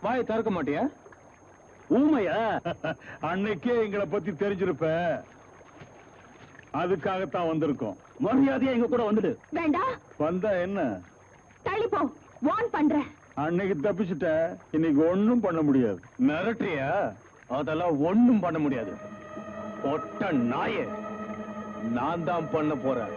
வாயை திறக்க மாட்டியா? ஊமையா? அன்னைக்கே எங்களை பத்தி தெரிஞ்சிருப்ப. அதுக்காகத்தான் வந்திருக்கோம். மரியாதையா எங்க கூட வந்துடு. வேண்டாம். வந்தா என்ன? தள்ளி போ. வார்ன் பண்றேன். அன்னைக்கு தப்பிச்சுட்ட, இன்னைக்கு ஒண்ணும் பண்ண முடியாது. மிரட்டுறியா? அதெல்லாம் ஒண்ணும் பண்ண முடியாது. ஒட்ட நாயே, நான் தான் பண்ண போறேன்.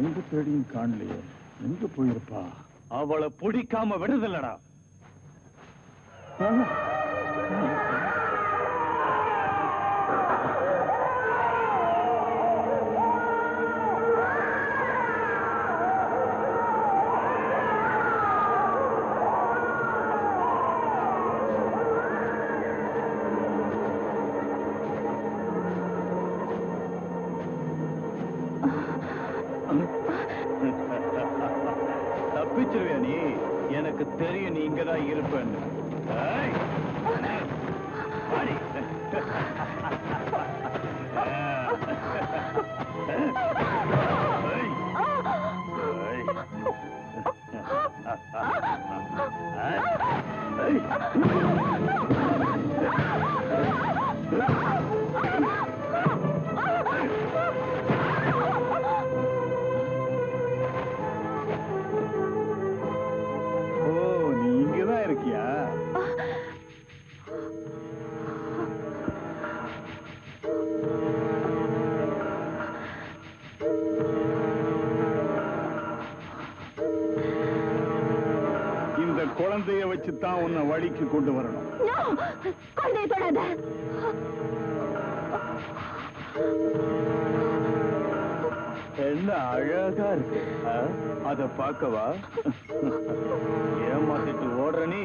எங்க தேடியும் காணலையே. எங்க போயிருப்பா? அவளை பிடிக்காம விடுதலடா. தப்பிச்சிருவியா நீ? எனக்கு தெரியும் நீ இங்கதான் இருப்பேன்னு. நீ இங்கதான் இருக்கியா? இந்த குழந்தைய வச்சுதான் உன்னை வழிக்கு கொண்டு வரணும். குழந்தைய தொடாத. என்ன அழகா இருக்கு. அத பாக்கவா? ஏமாத்திட்டு ஓடுற நீ?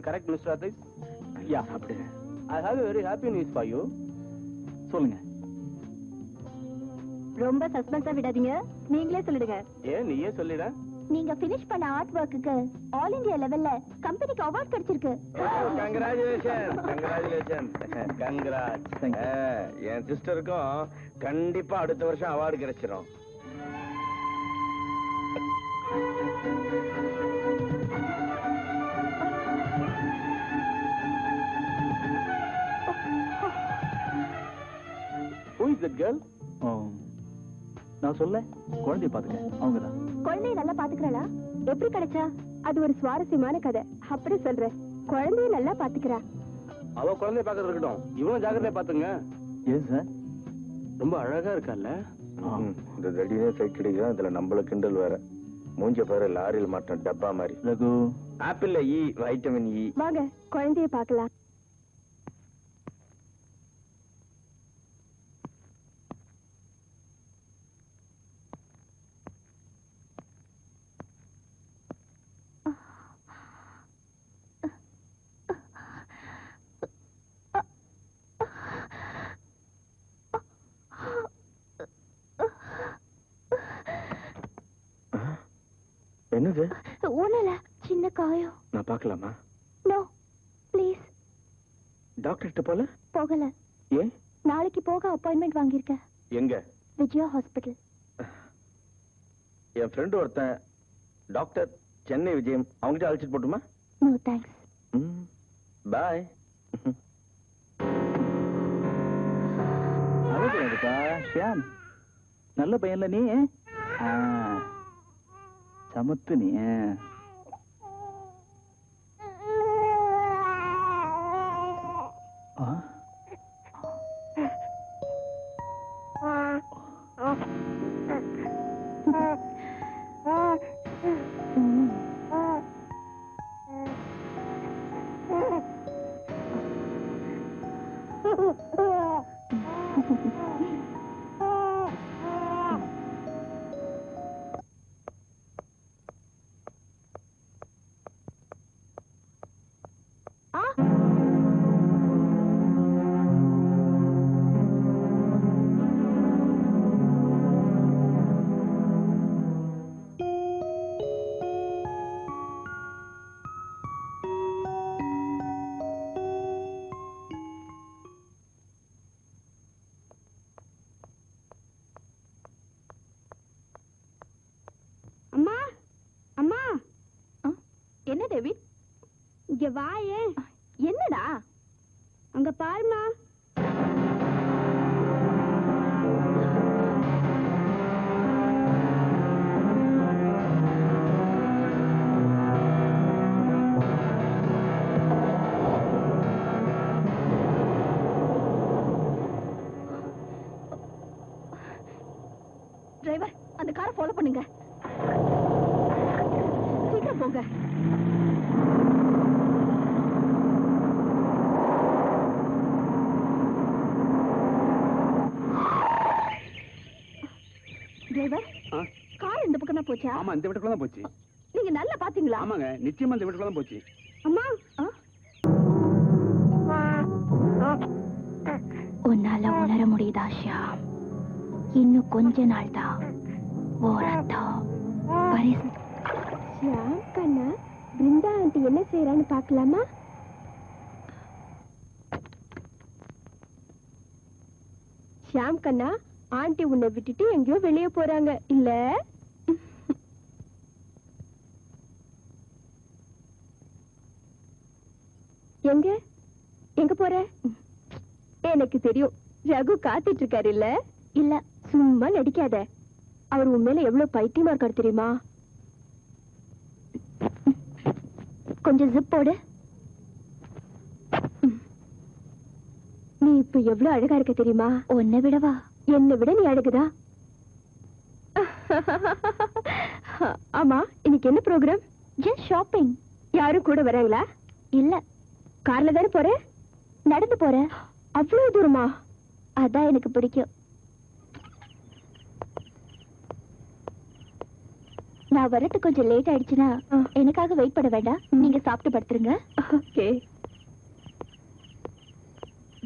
Correct mister அதீஸ்? யா, அப்படியே. I have a very happy news for you. சொல்லுங்க. ரொம்ப சஸ்பென்ஸா விடாதீங்க, நீங்களே சொல்லிடுங்க. ஏன் நீயே சொல்லிட? நீங்க finish பண்ண ஆர்ட் ஒர்க்குக்கு ஆல் இந்தியா லெவல்ல கம்பெனிக்கு அவார்ட் கிடைச்சிருக்கு. கங்க்ராட்ஸ். என் சிஸ்டருக்கும் கண்டிப்பா அடுத்த வருஷம் அவார்டு கிடைச்சிரும். Who is that girl? நான் சொல்ல குழந்தைய பாத்துக்க, அவங்கதான். குழந்தைய நல்லா பாத்துக்கறா? எப்படி கிடைச்சா? அது ஒரு சுவாரஸ்யமான கதை. அப்படி சொல்றேன். குழந்தைய நல்லா பாத்துக்கறா. அவ குழந்தைய பாக்குறது இருக்கட்டும், இவனும் ஜாக்கிரதையா பாத்துங்க. ஏன் சார்? ரொம்ப அழகா இருக்கால்ல? இந்த தடியே சைட் அடிக்கிறான், இதுல நம்மள கிண்டல் வேற. மூஞ்ச பாரு, லாரியில் மாட்டோம் டப்பா மாதிரி. ரகு, ஆப்பிள்ல இ, வைட்டமின் இ. வாங்க குழந்தைய பார்க்கலாம். என்னது? ஒண்ணுல சின்ன காயம். நான் பார்க்கலாமா? No please. டாக்டர்கிட்ட போல? போகல. ஏன்? நாளைக்கு போக அப்பாயின்மெண்ட் வாங்கியிருக்கேன். எங்க? விஜயா ஹாஸ்பிட்டல். என் ஃப்ரெண்ட் ஒருத்தன் டாக்டர் சென்னை விஜயம், அவங்ககிட்ட அழைச்சிட்டு போட்டுமா? No thanks. பாய். அழகா ஷியாம், நல்ல பையன்ல நீ. சமத்து நீ. என்ன டேவிட்? இங்க வாயே. என்னடா? அங்க பாருமா. டிரைவர், அந்த காரை ஃபாலோ பண்ணுங்க. சீக்கிரம் போங்க. டிரைவர், கார் இந்த பக்கம் தான் போச்சா? ஆமா, இந்த வீட்டுக்குள்ள தான் போச்சு. நீங்க நல்லா பாத்தீங்களா? ஆமாங்க, நிச்சயமா இந்த வீட்டுக்குள்ள தான் போச்சு. அம்மா, உன்னால உணர முடியுதா ஷியாம்? இன்னும் கொஞ்ச நாள் தான். ஷியாம் கண்ணா, பிருந்தா ஆண்டி என்ன செய்யறான்னு பாக்கலாமா? ஷியாம் கண்ணா, ஆண்டி உன்னை விட்டுட்டு எங்கேயோ வெளியே போறாங்க இல்ல? எங்க எங்க போற? எனக்கு தெரியும், ரகு காத்துட்டு இருக்காரு இல்ல? இல்ல, சும்மா நடிக்காத. அவர் உண்மையில எவ்வளவு பைத்தியமா இருக்காரு தெரியுமா? கொஞ்சம் ஜிப் போடு. நீ இப்ப எவ்வளவு அழகா இருக்க தெரியுமா? உன்னை விடவா? என்னை விட நீ அழகுதா? ஆமா, இன்னைக்கு என்ன ப்ரோக்ராம்? Just shopping. யாரும் கூட வராங்களா? இல்ல. கார்ல தானே போற? நடந்து போற? அவ்வளவு தூரமா? அதான் எனக்கு பிடிக்கும். நான் வரது கொஞ்சம் லேட் ஆயிடுச்சுன்னா எனக்காக வெயிட் பண்ண வேண்டாம். நீங்க சாப்பிட்டு படுத்துருங்க. Okay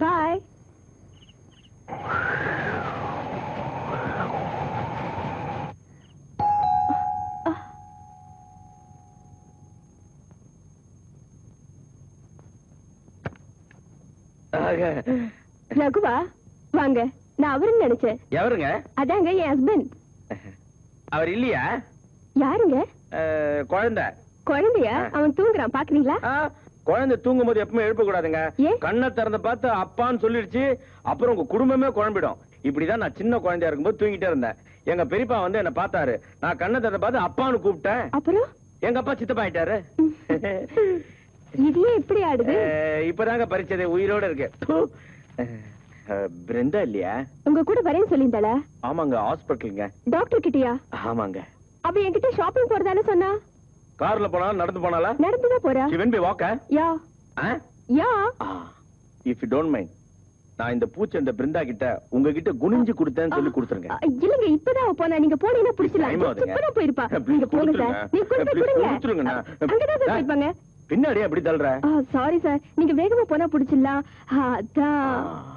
bye. ரகுவா வாங்க. நான் அவருன்னு நினைச்சேன். எவருங்க? அதாங்க என் ஹஸ்பண்ட். அவர் இல்லையா? யாருங்க? குழந்தை. குழந்தையா? அவன் தூங்குறான் பாக்குறீங்களா? குழந்தை தூங்கும் போது எப்பவுமே எழுப்ப கூடாதுங்க. ஏன்? கண்ணை திறந்து பார்த்து அப்பான்னு சொல்லிடுச்சு, அப்புறம் உங்க குடும்பமே குழம்பிடும். இப்படிதான் நான் சின்ன குழந்தையா இருக்கும்போது தூங்கிட்டே இருந்தேன். எங்க பெரியப்பா வந்து என்ன பார்த்தாரு. நான் கண்ணை திறந்து பார்த்து அப்பான்னு கூப்பிட்டேன். அப்புறம் எங்க அப்பா சித்தப்பா ஆயிட்டாரு. இதையே இப்படி ஆடுது. இப்பதாங்க பரிச்சது உயிரோட இருக்கு. பிருந்தா இல்லையா? உங்க கூட வரேன்னு சொல்லியிருந்தாளா? ஆமாங்க, ஹாஸ்பிட்டலுங்க. டாக்டர் கிட்டயா? ஆமாங்க. அவ என்கிட்ட ஷாப்பிங் போறதானே சொன்னா. கார்ல போனா நடந்து போனாலா? நடந்துதான் போறா. She went by walk? Yeah yeah. If you don't mind, நான் இந்த பூச்செண்ட பிருந்தா கிட்ட உங்ககிட்ட குனிஞ்சு கொடுத்தேன்னு சொல்லி கொடுத்துருங்க. இல்லங்க, இப்பதான் அவ போனா. நீங்க போனீங்கன்னா புடிச்சலாம். இப்பதான் போயிருப்பா. நீங்க போங்க சார். நீங்க கொண்டு போய் கொடுங்க. அங்கதான் சார் போயிருப்பாங்க. பின்னாடி அப்படி தள்ளுற. சாரி சார், நீங்க வேகமா போனா புடிச்சிடலாம். அதான்